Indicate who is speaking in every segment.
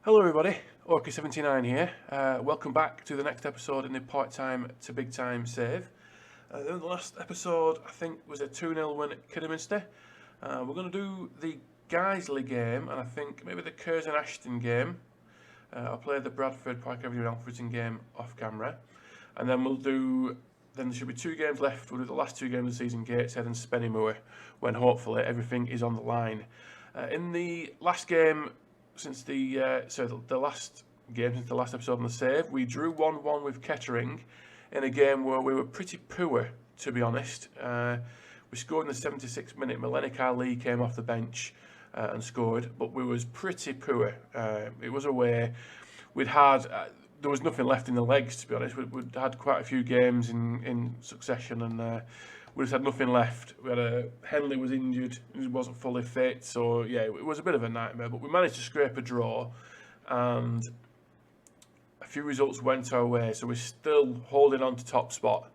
Speaker 1: Hello everybody, Orky79 here. Welcome back to the next episode in the part-time to big-time save. The last episode, I think, was a 2-0 win at Kidderminster. We're going to do the Guiseley game, and I think maybe the Curzon Ashton game. I'll play the Bradford Park Avenue Alfreton game off camera. And then then there should be 2 games left. We'll do the last 2 games of the season, Gateshead and Spennymoor, when hopefully everything is on the line. In the last game, since the last game since the last episode on the save, we drew 1-1 with Kettering in a game where we were pretty poor, to be honest. We scored in the 76th minute. Melenik Ali came off the bench and scored, but we was pretty poor. It was away. There was nothing left in the legs, to be honest. We'd had quite a few games in succession, and we just had nothing left. Henley was injured, he wasn't fully fit, so yeah, it was a bit of a nightmare. But we managed to scrape a draw, and a few results went our way, so we're still holding on to top spot.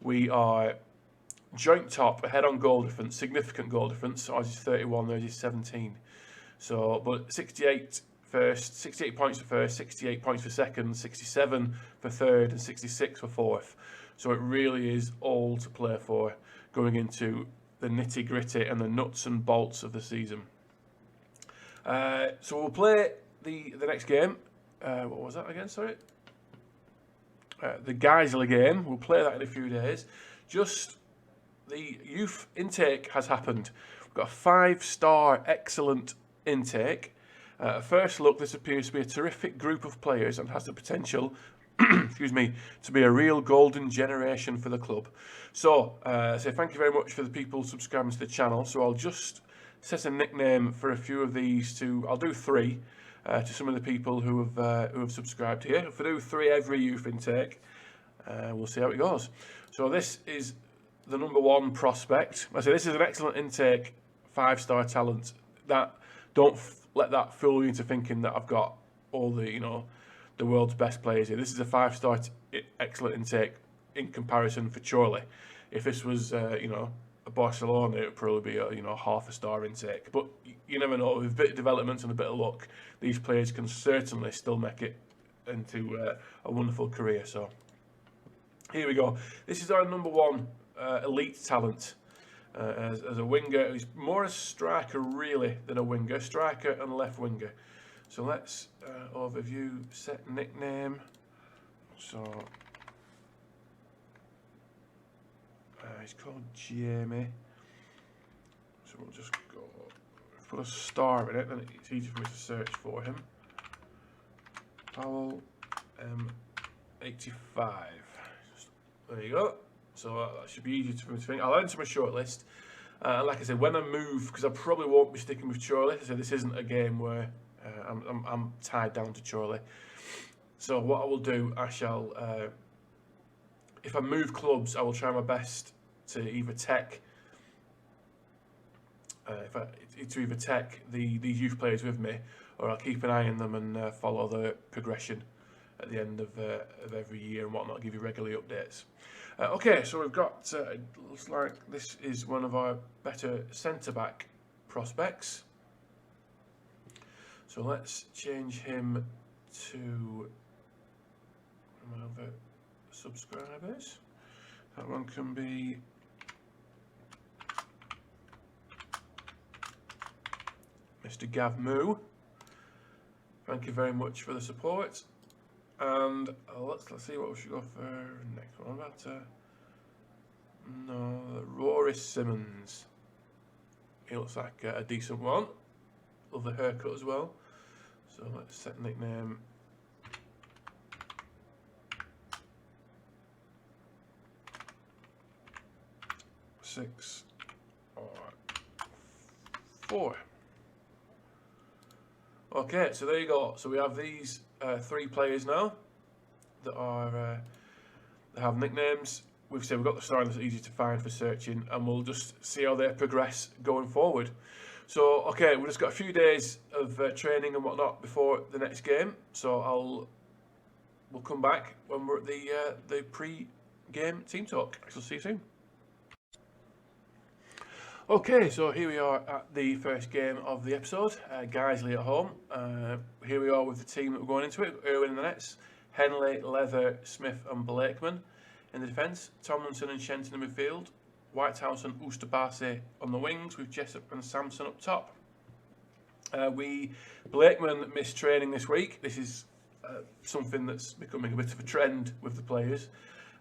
Speaker 1: We are joint top, ahead on goal difference, significant goal difference. Ours is 31, theirs is 17. So, but 68 first, 68 points for first, 68 points for second, 67 for third, and 66 for fourth. So it really is all to play for going into the nitty gritty and the nuts and bolts of the season. So we'll play the next game. What was that again? Sorry. The Guiseley game. We'll play that in a few days. Just the youth intake has happened. We've got a 5-star excellent intake. At first look, this appears to be a terrific group of players and has the potential excuse me, to be a real golden generation for the club. So, thank you very much for the people subscribing to the channel. So I'll just set a nickname for a few of these I'll do 3 to some of the people who have subscribed here. If I do 3 every youth intake, we'll see how it goes. So this is the number 1 prospect. I say this is an excellent intake, 5-star talent. Don't let that fool you into thinking that I've got all the world's best players here. This is a 5-star excellent intake in comparison for Chorley. If this was a Barcelona, it would probably be a half a star intake. But you never know. With a bit of development and a bit of luck, these players can certainly still make it into a wonderful career. So here we go. This is our number 1 elite talent as a winger. He's more a striker really than a winger. Striker and left winger. So let's overview, set nickname. So he's called Jamie. So we'll just go put a star in it, then it's easy for me to search for him. Powell M85. There you go. So that should be easy for me to think. I'll enter my shortlist. Like I said, when I move, because I probably won't be sticking with Chorley. So this isn't a game where I'm tied down to Chorley. So what I will do, I shall, if I move clubs, I will try my best to either tech, these youth players with me, or I'll keep an eye on them and follow the progression at the end of every year and whatnot. Give you regular updates. Okay, so we've got. Looks like this is one of our better centre back prospects. So let's change him to other subscribers. That one can be Mr. Gav Moo. Thank you very much for the support. And let's see what we should go for next one. Rory Simmons. He looks like a decent one. Love the haircut as well. So let's set nickname. Six or 4. Okay, so there you go. So we have these 3 players now that are have nicknames. We've said we've got the star that's easy to find for searching, and we'll just see how they progress going forward. So, okay, we've just got a few days of training and whatnot before the next game. So we'll come back when we're at the pre-game team talk. So see you soon. Okay, so here we are at the first game of the episode. Guiseley at home. Here we are with the team that we're going into it. Irwin in the nets, Henley, Leather, Smith and Blakeman in the defence. Tomlinson and Shenton in midfield. Whitehouse and Oosterbaase on the wings with Jessup and Samson up top. Blakeman missed training this week. This is something that's becoming a bit of a trend with the players.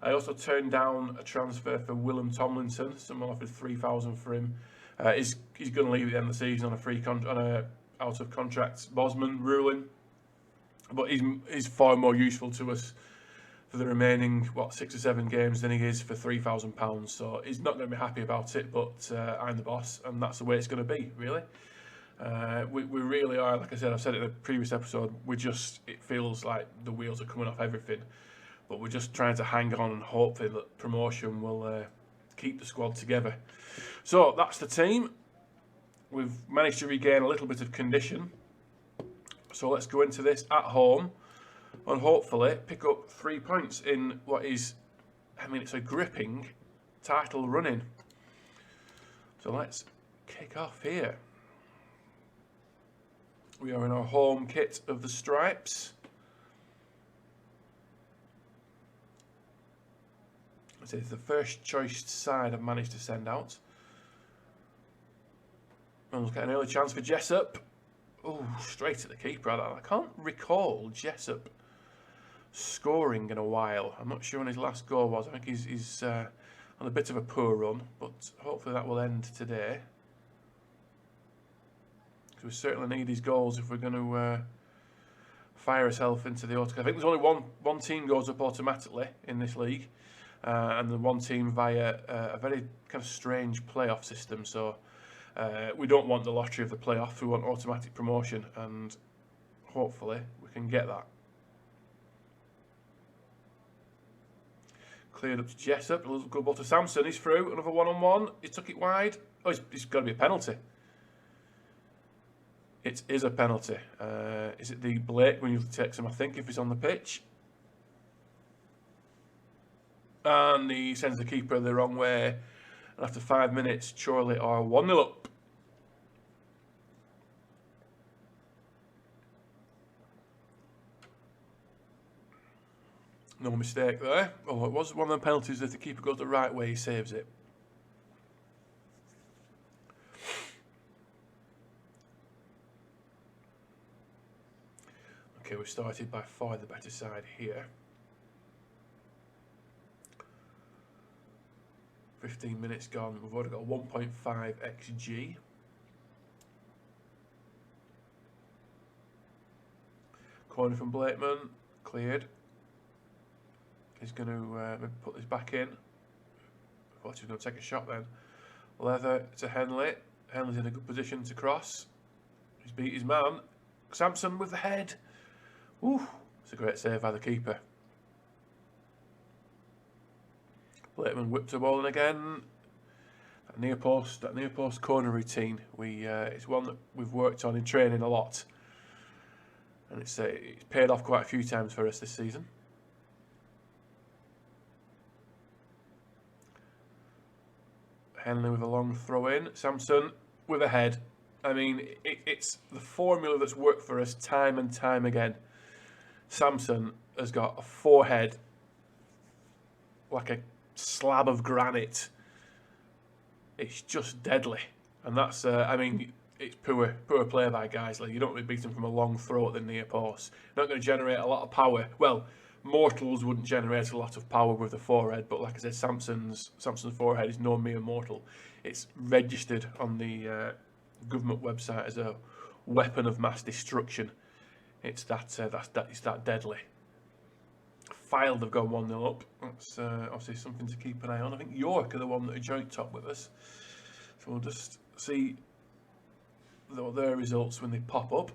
Speaker 1: I also turned down a transfer for Willem Tomlinson. Someone offered $3,000 for him. He's going to leave at the end of the season on a out of contract Bosman ruling, but he's far more useful to us for the remaining 6 or 7 games than he is for £3,000. So he's not going to be happy about it. But I'm the boss, and that's the way it's going to be, really. We really are, like I said, I've said it in a previous episode. It feels like the wheels are coming off everything. But we're just trying to hang on and hope that promotion will keep the squad together. So that's the team. We've managed to regain a little bit of condition. So let's go into this at home and hopefully pick up 3 points in what is, it's a gripping title running. So let's kick off here. We are in our home kit of the Stripes. It's the first choice side I've managed to send out. And look at an early chance for Jessup. Oh, straight at the keeper. I can't recall Jessup scoring in a while. I'm not sure when his last goal was. I think he's on a bit of a poor run, but hopefully that will end today. Because we certainly need his goals if we're going to fire ourselves into the auto. I think there's only one team goes up automatically in this league. And the one team via a very kind of strange playoff system. So we don't want the lottery of the playoff. We want automatic promotion, and hopefully we can get that. Cleared up to Jessup. A little good ball to Samson. He's through. Another one-on-one. He took it wide. Oh, it's got to be a penalty. It is a penalty. Is it the Blakeman who takes him, I think, if he's on the pitch? And he sends the keeper the wrong way. And after 5 minutes, Chorley are 1-0 up. No mistake there. Oh, it was one of the penalties. If the keeper goes the right way, he saves it. Okay, we started by far the better side here. 15 minutes gone. We've already got 1.5 XG. Corner from Blakeman. Cleared. He's going to put this back in. I thought he was going to take a shot then. Leather to Henley. Henley's in a good position to cross. He's beat his man. Samson with the head. Ooh, it's a great save by the keeper. Blakeman whipped the ball in again. That near post corner routine. It's one that we've worked on in training a lot, and it's paid off quite a few times for us this season. Henley with a long throw in. Samson with a head. It's the formula that's worked for us time and time again. Samson has got a forehead like a slab of granite. It's just deadly, and that's it's poor play by Guiseley. You don't really beat him from a long throw at the near post. Not going to generate a lot of power. Well, mortals wouldn't generate a lot of power with the forehead, but like I said, Samson's forehead is no mere mortal. It's registered on the government website as a weapon of mass destruction. It's that deadly. Fylde have gone 1-0 up. That's obviously something to keep an eye on. I think York are the one that are joint top with us. So we'll just see their results when they pop up.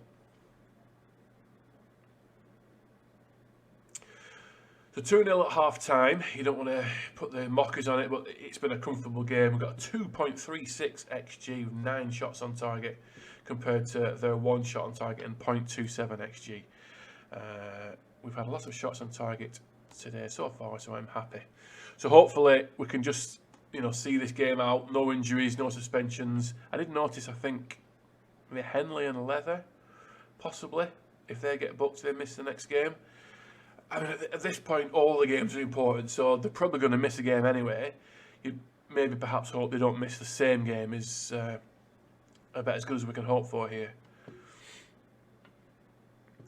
Speaker 1: So 2-0 at half time. You don't want to put the mockers on it, but it's been a comfortable game. We've got a 2.36 XG with 9 shots on target compared to their 1 shot on target and 0.27 XG. We've had a lot of shots on target today so far, so I'm happy. So hopefully we can just see this game out. No injuries, no suspensions. I did notice, I think, maybe Henley and Leather, possibly. If they get booked, they miss the next game. I mean, at this point, all the games are important, so they're probably going to miss a game anyway. You'd maybe perhaps hope they don't miss the same game. Is about as good as we can hope for here.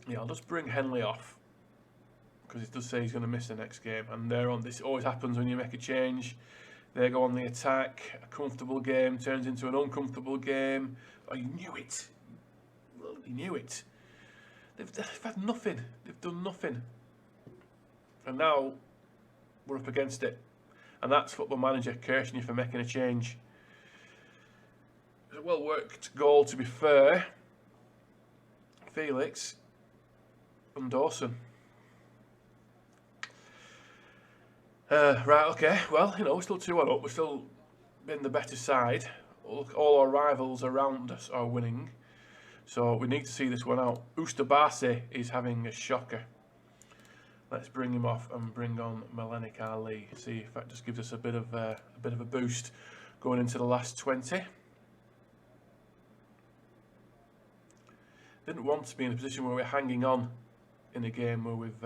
Speaker 1: Yeah, I'll just bring Henley off, because it does say he's going to miss the next game. And they're on this. Always happens when you make a change. They go on the attack. A comfortable game turns into an uncomfortable game. Oh, you knew it. Well, you knew it. They've had nothing. They've done nothing. And now we're up against it. And that's Football Manager cursing you for making a change. It's a well worked goal, to be fair. Felix and Dawson. Right, okay. Well, we're still 2-1 up. We're still been the better side. All our rivals around us are winning. So we need to see this one out. Ustabase is having a shocker. Let's bring him off and bring on Malenik Ali. See if that just gives us a bit of a boost going into the last 20. Didn't want to be in a position where we're hanging on in a game where we've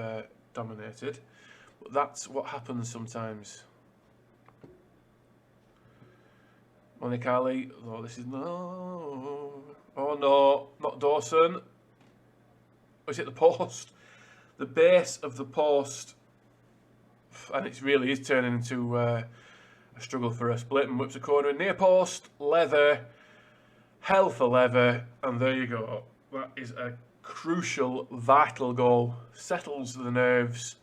Speaker 1: dominated, but that's what happens sometimes. Malenik Ali. Oh, this is no. Oh no, not Dawson. Oh, is it the post? The base of the post, and it really is turning into a struggle for us. Blakeman whips a corner, near post, Leather, hell for Leather, and there you go. That is a crucial, vital goal. Settles the nerves.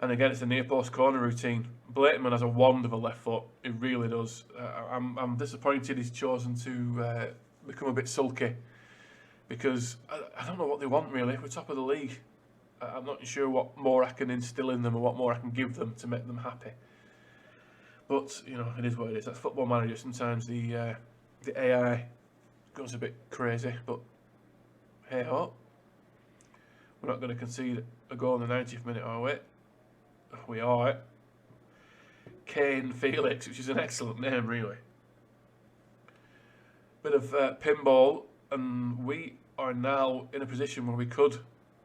Speaker 1: And again, it's a near post corner routine. Blakeman has a wand of a left foot. It really does. I'm disappointed he's chosen to become a bit sulky, because I don't know what they want really. We're top of the league. I'm not sure what more I can instill in them or what more I can give them to make them happy. But it is what it is. That's Football Manager. Sometimes the AI goes a bit crazy, but hey ho. We're not going to concede a goal in the 90th minute, are we? We are. Kane Felix, which is an excellent name, really. Bit of pinball, and we are now in a position where we could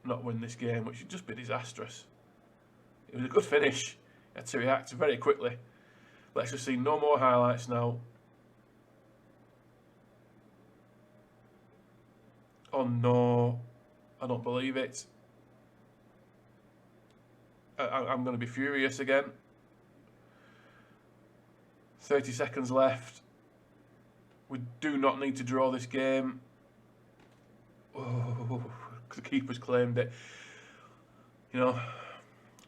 Speaker 1: not win this game, which would just be disastrous. It was a good finish. Had to react very quickly. Let's just see no more highlights now. Oh no, I don't believe it. I'm going to be furious again. 30 seconds left. We do not need to draw this game. Oh, the keeper's claimed it.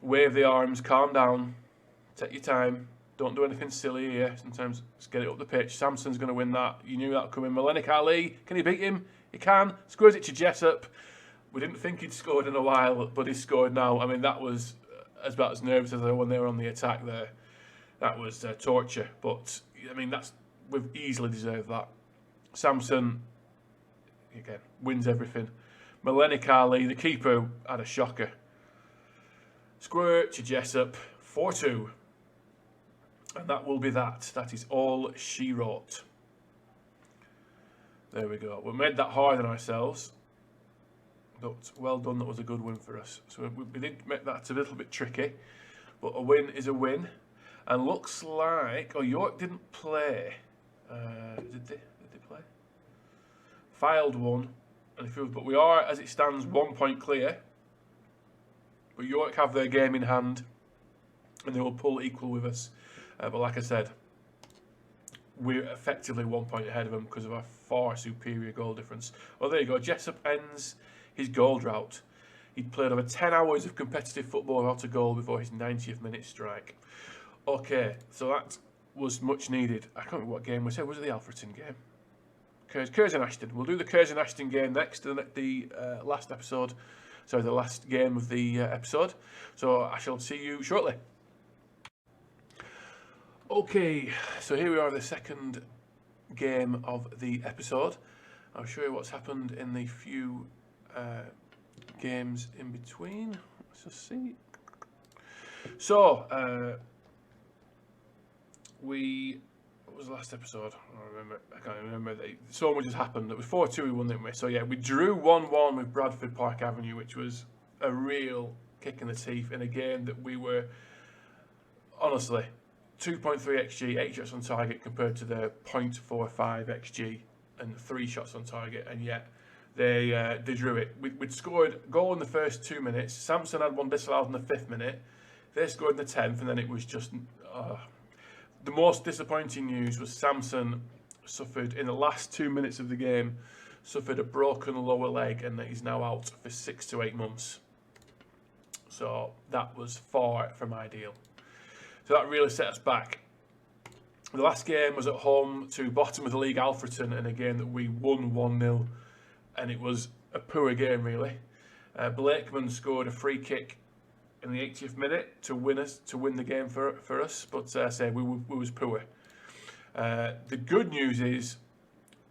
Speaker 1: Wave the arms, calm down, take your time. Don't do anything silly here. Sometimes just get it up the pitch. Samson's going to win that. You knew that coming. Malenik Ali, can he beat him? He can. Scores it to Jessup. We didn't think he'd scored in a while, but he's scored now. I mean, that was about as nervous as I was when they were on the attack there. That was torture. But, I mean, we've easily deserved that. Samson, again, wins everything. Malenik Ali, the keeper, had a shocker. Squirt to Jessup, 4-2. And that will be that. That is all she wrote. There we go. We made that harder on ourselves. But well done, that was a good win for us. So we did make that a little bit tricky. But a win is a win. And looks like... Oh, York didn't play. Did they play? Filed one. But we are, as it stands, 1 point clear. But York have their game in hand. And they will pull equal with us. But like I said, we're effectively 1 point ahead of them because of our far superior goal difference. Well, there you go. Jessup ends his goal drought. He'd played over 10 hours of competitive football without a goal before his 90th minute strike. Okay, so that was much needed. I can't remember what game we said. Was it the Alfreton game? Curzon Ashton. We'll do the Curzon Ashton game next, the last episode. Sorry, the last game of the episode. So I shall see you shortly. Okay, so here we are, the second game of the episode. I'll show you what's happened in the few games in between. Let's just see. So, what was the last episode? I can't remember. So much has happened. It was 4-2 we won, didn't we? So yeah, we drew 1-1 with Bradford Park Avenue, which was a real kick in the teeth in a game that we were, honestly, 2.3 XG, 8 shots on target compared to the 0.45 XG and 3 shots on target, and yet they drew it. We'd scored a goal in the first 2 minutes. Samson had one disallowed in the 5th minute. They scored in the 10th, and then it was just... the most disappointing news was Samson suffered, in the last 2 minutes of the game, suffered a broken lower leg, and he's now out for 6 to 8 months. So that was far from ideal. So that really set us back. The last game was at home to bottom of the league Alfreton, in a game that we won 1-0, and it was a poor game really. Blakeman scored a free kick in the 80th minute to win the game for us, but we was poor. The good news is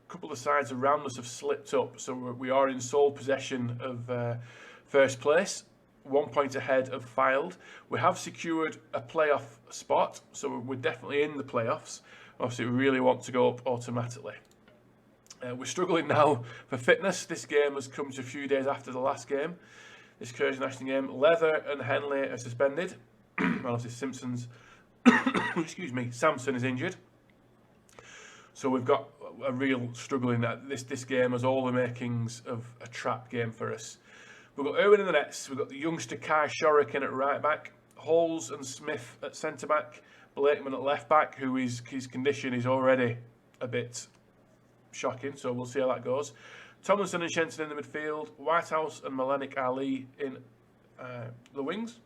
Speaker 1: a couple of sides around us have slipped up, so we are in sole possession of first place, 1 point ahead of Fylde. We have secured a playoff spot, so we're definitely in the playoffs. Obviously, we really want to go up automatically. We're struggling now for fitness. This game has come to a few days after the last game. This Curzon Ashton game. Leather and Henley are suspended. Obviously, Samson is injured. So we've got a real struggle in that. This game has all the makings of a trap game for us. We've got Irwin in the nets. We've got the youngster Kai Shorikin at right back. Halls and Smith at centre back. Blakeman at left back, his condition is already a bit shocking. So we'll see how that goes. Tomlinson and Shenton in the midfield, Whitehouse and Malenik Ali in the wings.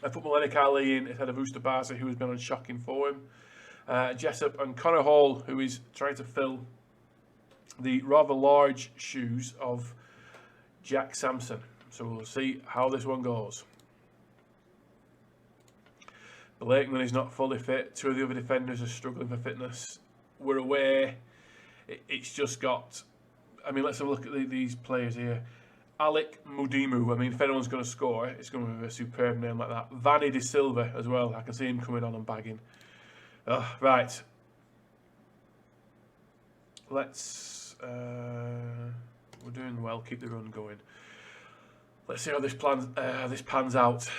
Speaker 1: I put Malenik Ali in instead of Oosterbaza, who has been on shocking form. Jessup and Connor Hall, who is trying to fill the rather large shoes of Jack Samson. So we'll see how this one goes. Blakeman is not fully fit. 2 of the other defenders are struggling for fitness. We're away. It's just got... I mean, let's have a look at these players here. Alec Mudimu. I mean, if anyone's going to score, it's going to be a superb name like that. Vanny De Silva as well. I can see him coming on and bagging. Right. Let's... we're doing well. Keep the run going. Let's see how this pans out.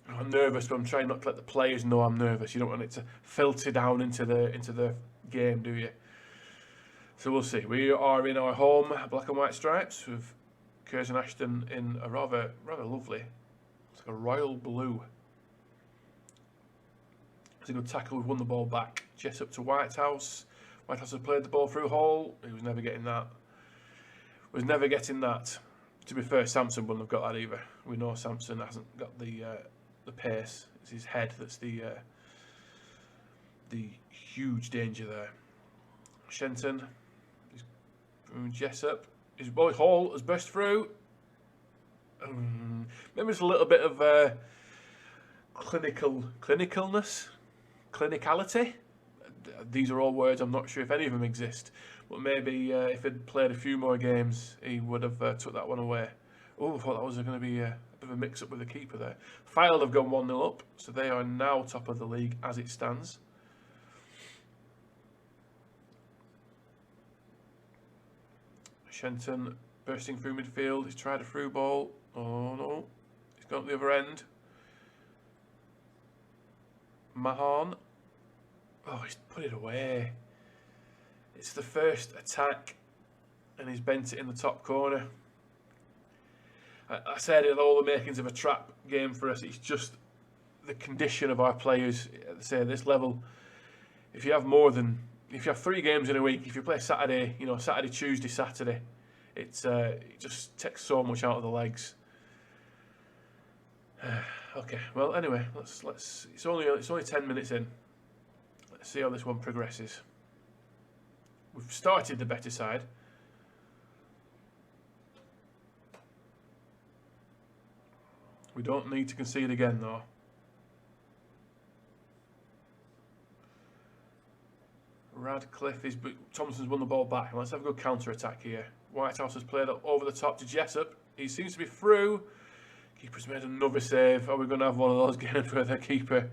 Speaker 1: I'm nervous, but I'm trying not to let the players know I'm nervous. You don't want it to filter down into the game, do you? So we'll see. We are in our home black and white stripes with Curzon Ashton in a rather lovely, it's like a royal blue. It's a good tackle. We've won the ball back. Jessup to Whitehouse. Whitehouse has played the ball through Hall. He was never getting that. To be fair, Samson wouldn't have got that either. We know Samson hasn't got the pace. It's his head that's the huge danger there. Shenton, Jessup, his boy Hall has burst through. Maybe it's a little bit of clinicality. These are all words I'm not sure if any of them exist, but maybe if he'd played a few more games, he would have took that one away. Oh, I thought that was going to be a bit of a mix-up with the keeper there. Fylde have gone 1-0 up, so they are now top of the league as it stands. Shenton bursting through midfield. He's tried a through ball. Oh no, he's gone up the other end. Mahan. Oh, he's put it away. It's the first attack, and he's bent it in the top corner. I said it, all the makings of a trap game for us. It's just the condition of our players. Say at this level, if you have 3 games in a week, if you play Saturday, Saturday, Tuesday, Saturday, it just takes so much out of the legs. Okay, well, anyway, let's. It's only 10 minutes in. Let's see how this one progresses. We've started the better side. We don't need to concede again, though. Radcliffe is... Thompson's won the ball back. Let's have a good counter-attack here. Whitehouse has played up over the top to Jessup. He seems to be through. Keeper's made another save. Are we going to have one of those again where the keeper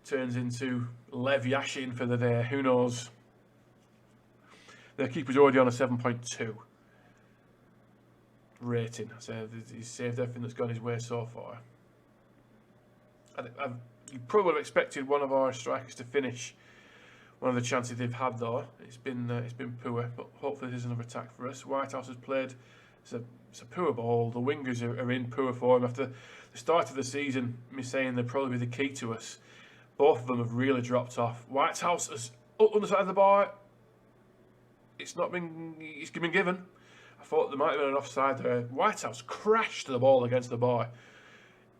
Speaker 1: turns into Lev Yashin for the day? Who knows? The keeper's already on a 7.2 rating. So he's saved everything that's gone his way so far. You probably would have expected one of our strikers to finish one of the chances they've had, though. It's been poor, but hopefully there's another attack for us. Whitehouse has played. It's a poor ball. The wingers are in poor form. After the start of the season, me saying they'd probably be the key to us, both of them have really dropped off. Whitehouse has up on the side of the bar. It's been given. I thought there might have been an offside there. Whitehouse crashed the ball against the bar,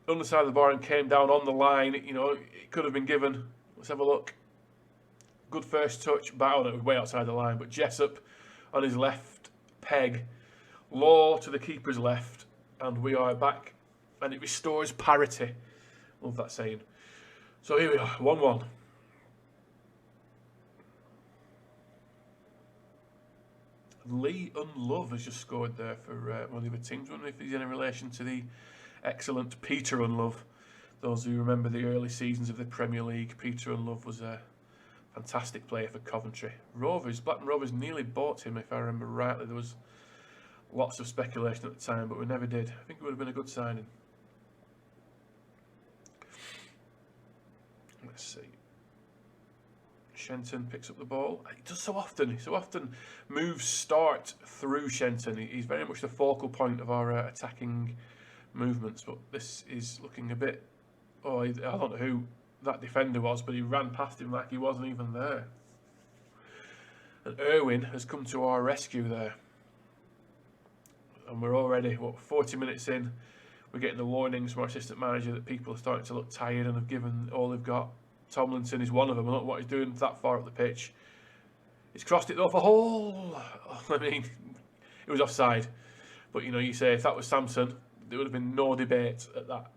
Speaker 1: underside of the bar, and came down on the line. You know, it could have been given. Let's have a look. Good first touch. Bowden was way outside the line, but Jessup on his left peg. Law to the keeper's left, and we are back, and it restores parity. Love that saying. So here we are, 1-1. Lee Unlove has just scored there for one of the other teams. I wonder if he's in relation to the excellent Peter Unlove. Those who remember the early seasons of the Premier League, Peter Unlove was a fantastic player for Coventry. Blackburn Rovers nearly bought him, if I remember rightly. There was lots of speculation at the time, but we never did. I think it would have been a good signing. Let's see. Shenton picks up the ball. He does so often. He so often moves start through Shenton. He's very much the focal point of our attacking movements, but this is looking a bit... Oh, I don't know who that defender was, but he ran past him like he wasn't even there. And Irwin has come to our rescue there. And we're already, 40 minutes in. We're getting the warnings from our assistant manager that people are starting to look tired and have given all they've got. Tomlinson is one of them. I don't know what he's doing that far up the pitch. He's crossed it though for Hall. I mean, it was offside. But, you know, you say if that was Samson, there would have been no debate at that.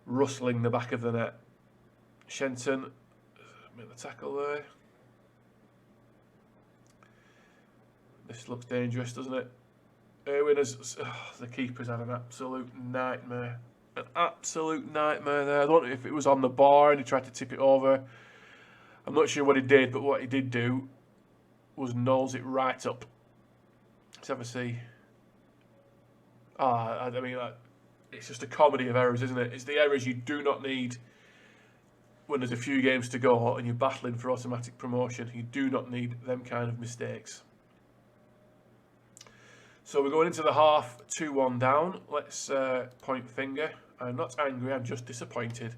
Speaker 1: Rustling the back of the net. Shenton made the tackle there. This looks dangerous, doesn't it? Irwin has... the keeper's had an absolute nightmare. An absolute nightmare there. I don't know if it was on the bar and he tried to tip it over. I'm not sure what he did, but what he did do was nose it right up. Let's have a see. I mean, it's just a comedy of errors, isn't it? It's the errors you do not need when there's a few games to go and you're battling for automatic promotion. You do not need them kind of mistakes. So we're going into the half, 2-1 down. Let's point finger. I'm not angry, I'm just disappointed.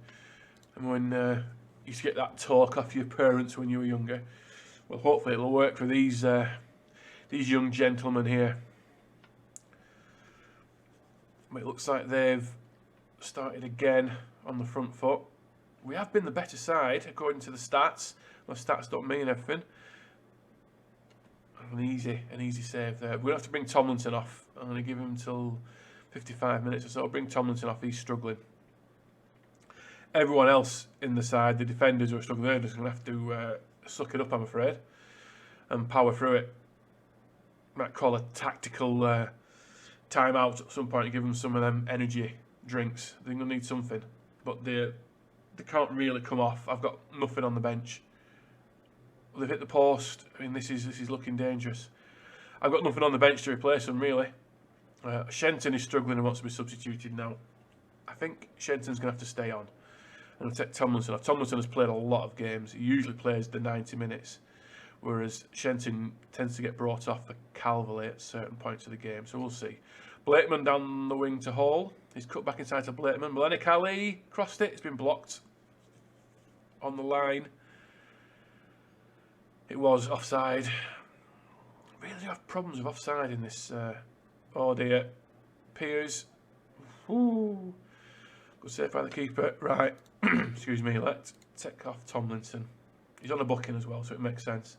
Speaker 1: And when you used to get that talk off your parents when you were younger, well, hopefully it'll work for these young gentlemen here. It looks like they've started again on the front foot. We have been the better side according to the stats. Those stats don't mean everything. An easy save there. We're going to have to bring Tomlinson off. I'm going to give him till 55 minutes or so. Bring Tomlinson off, he's struggling. Everyone else in the side, the defenders who are struggling, they're just going to have to suck it up, I'm afraid, and power through it. Might call a tactical timeout at some point and give them some of them energy drinks. They're going to need something, but they can't really come off. I've got nothing on the bench. They've hit the post. I mean, this is looking dangerous. I've got nothing on the bench to replace them, really. Shenton is struggling and wants to be substituted now. I think Shenton's going to have to stay on. And I'll take Tomlinson off. Tomlinson has played a lot of games. He usually plays the 90 minutes, whereas Shenton tends to get brought off for Calverley at certain points of the game. So we'll see. Blakeman down the wing to Hall. He's cut back inside to Blakeman. Melenik Ali crossed it. It's been blocked on the line. It was offside. Really do have problems with offside in this. Oh dear. Piers. Ooh. Good save by the keeper. Right. Excuse me. Let's take off Tomlinson. He's on a booking as well, so it makes sense.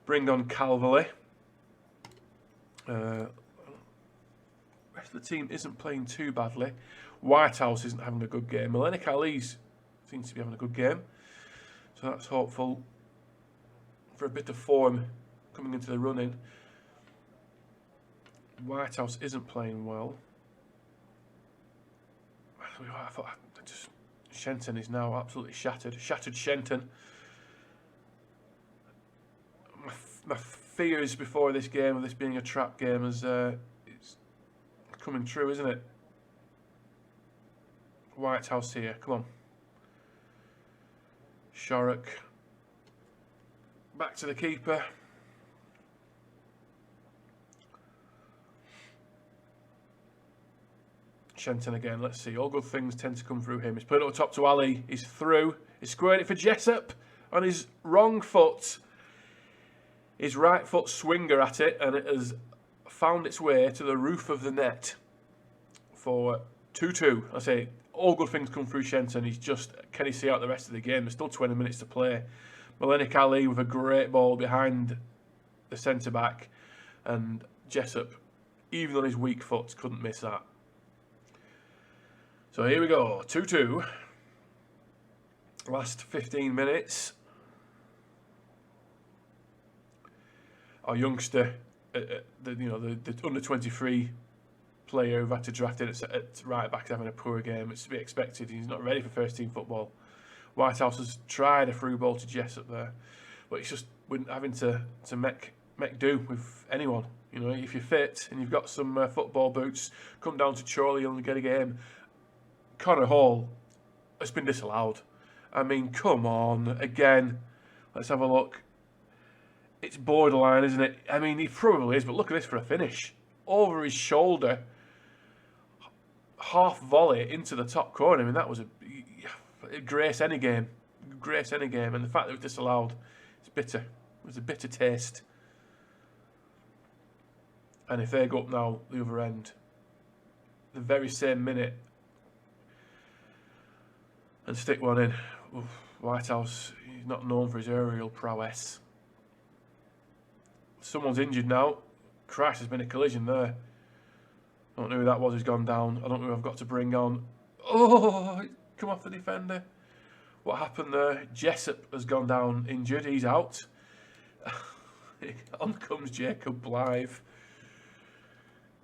Speaker 1: Bring on Calverley. Rest of the team isn't playing too badly. Whitehouse isn't having a good game. Melenik Ali seems to be having a good game. So that's hopeful for a bit of form coming into the run-in. Whitehouse isn't playing well. I thought just Shenton is now absolutely shattered. Shattered Shenton. My fears before this game of this being a trap game is it's coming true, isn't it? Whitehouse here, come on. Shorrock. Back to the keeper. Shenton again, let's see. All good things tend to come through him. He's put it up top to Ali. He's through. He's squared it for Jessup on his wrong foot. His right foot swinger at it, and it has found its way to the roof of the net for 2-2. I say, all good things come through Shenton. He's just, can he see out the rest of the game? There's still 20 minutes to play. Malenik Ali with a great ball behind the centre-back, and Jessup, even on his weak foot, couldn't miss that. So here we go, 2-2. Last 15 minutes. Our youngster, the under-23 player who've had to draft in at right back is having a poor game. It's to be expected. He's not ready for first-team football. Whitehouse has tried a through ball to Jessup there, but it's just having to make do with anyone. You know, if you're fit and you've got some football boots, come down to Chorley and get a game. Connor Hall has been disallowed. I mean, come on, again. Let's have a look. It's borderline, isn't it? I mean, he probably is, but look at this for a finish. Over his shoulder, half volley into the top corner. I mean, that was a grace any game. Grace any game. And the fact that it was disallowed, it's bitter. It was a bitter taste. And if they go up now, the other end, the very same minute, and stick one in. Oof, Whitehouse, he's not known for his aerial prowess. Someone's injured now. Christ, there's been a collision there. I don't know who that was who's gone down. I don't know who I've got to bring on. Oh, come off the defender. What happened there? Jessup has gone down injured. He's out. On comes Jacob Blythe.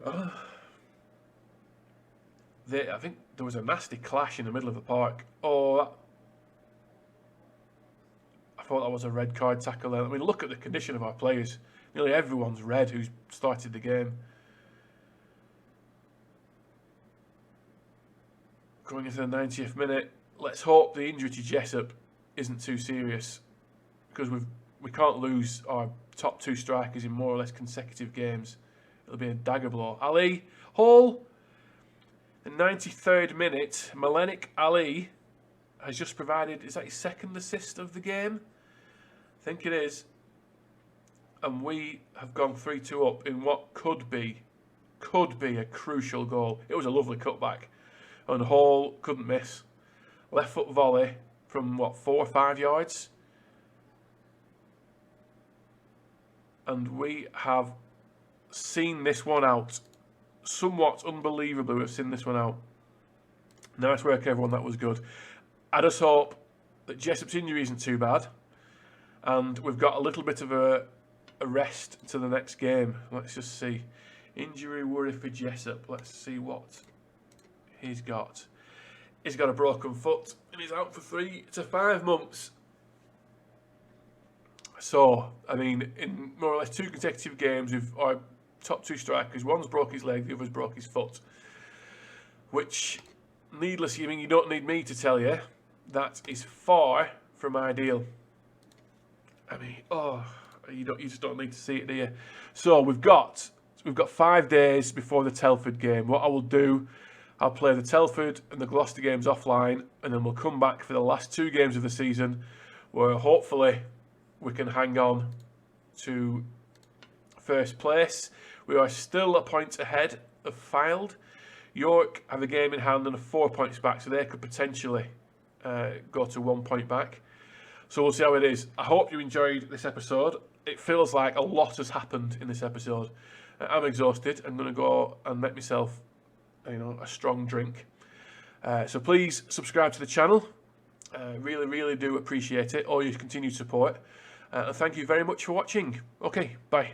Speaker 1: Oh. I think there was a nasty clash in the middle of the park. Oh, I thought that was a red card tackle there. I mean, look at the condition of our players. Nearly everyone's red who's started the game. Going into the 90th minute. Let's hope the injury to Jessup isn't too serious, because we can't lose our top two strikers in more or less consecutive games. It'll be a dagger blow. Ali Hall. The 93rd minute, Malenik Ali has just provided, is that his second assist of the game? I think it is. And we have gone 3-2 up in what could be a crucial goal. It was a lovely cutback. And Hall couldn't miss. Left foot volley from, what, 4 or 5 yards? And we have seen this one out. Somewhat unbelievably, we've seen this one out. Nice work, everyone. That was good. I just hope that Jessup's injury isn't too bad, and we've got a little bit of a rest to the next game. Let's just see. Injury worry for Jessup. Let's see what he's got. He's got a broken foot, and he's out for 3 to 5 months. So, I mean, in more or less 2 consecutive games, we've our top 2 strikers, one's broke his leg, the other's broke his foot. Which, needlessly, I mean, you don't need me to tell you, that is far from ideal. I mean, you just don't need to see it, do you? So we've got 5 days before the Telford game. What I will do, I'll play the Telford and the Gloucester games offline, and then we'll come back for the last 2 games of the season, where hopefully we can hang on to first place. We are still a point ahead of Fylde. York have a game in hand and are 4 points back, so they could potentially go to 1 point back. So we'll see how it is. I hope you enjoyed this episode. It feels like a lot has happened in this episode. I'm exhausted. I'm going to go and make myself, a strong drink. So please subscribe to the channel. Really, really do appreciate it. All your continued support. And thank you very much for watching. Okay, bye.